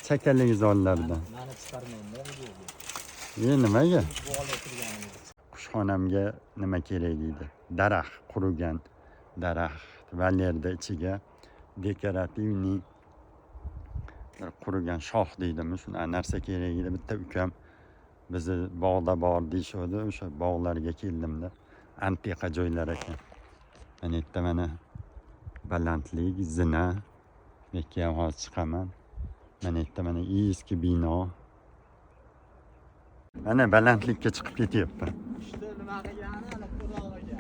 chakalik zollardan. Mani chiqarmayman-da videoga. Nimaga? Bu olib o'tirganimiz. Qushxonamga nima kerak deydi? Daraxt, qurigan daraxt. Valyerda ichiga dekorativniy qurigan shox deydimi, shunaqa narsa kerak edi. Bitta ukam bizni bog'da bor deyishdi, o'sha bog'larga keldimda. Antiqa joylar ekan. Mana yerda mana balandlik, zina. Yakka ham hozir chiqaman. Mana yerda mana eski bino. Mana balandlikka chiqib ketyapman. İşte nima qilgani, ana quloqiga.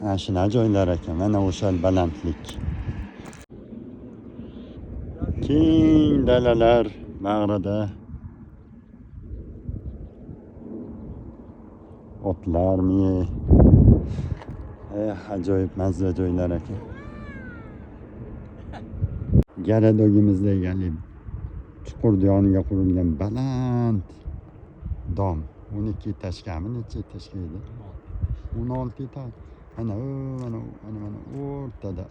Mana shuna joylar ekan. Mana o'sha balandlik. Keng dalalar bag'rida. Otlarmi? Ajoyib mazza joylar ekan. Garadogimizda egalib chuqur yoniga qurilgan baland dom. 12 etажkami, necha etажga edi? 16 etaj. Mana o'rtada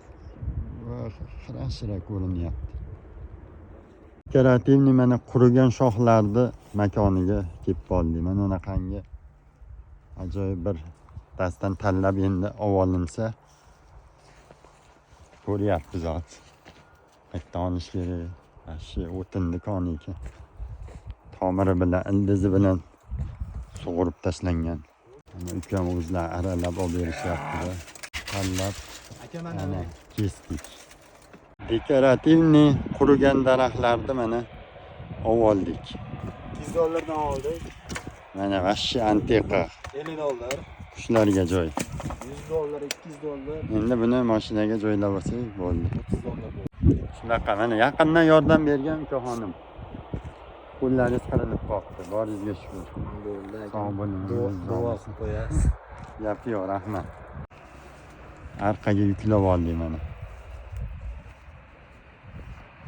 xira-xira ko'rinyapti. Dekorativniy mana qurigan shoxlarni makoniga kelib qoldik. Mana unaqangi ajoyib bir dastan tanlab endi ovolinsa ko'ryapmiz hozir. Qayerdan olish kerak? Shu o'tinni koni ekan. Tomiri bilan, ildizi bilan sug'urib tashlangan. Mana ukam o'zlari aralab olib berishyapti. Tanlab mana kesdik. Dekorativniy qurigan daraxtlarni mana oldik. $200 oldik. Mana vashshi antiqa. $50. Qushlarga joy. $100, $200. Endi buni mashinaga joylab olsak bo'ldi. $30 Shunaqa mana yaqindan yordam bergan ukaxonim. Qo'llaringiz qirilib qoldi. Boringizga shukr. Sog' bo'ling. Duo qilib qo'yasiz. Gap yo'q, rahmat. Arqaga yuklab oldik mana.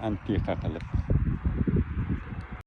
Antiqa qilib.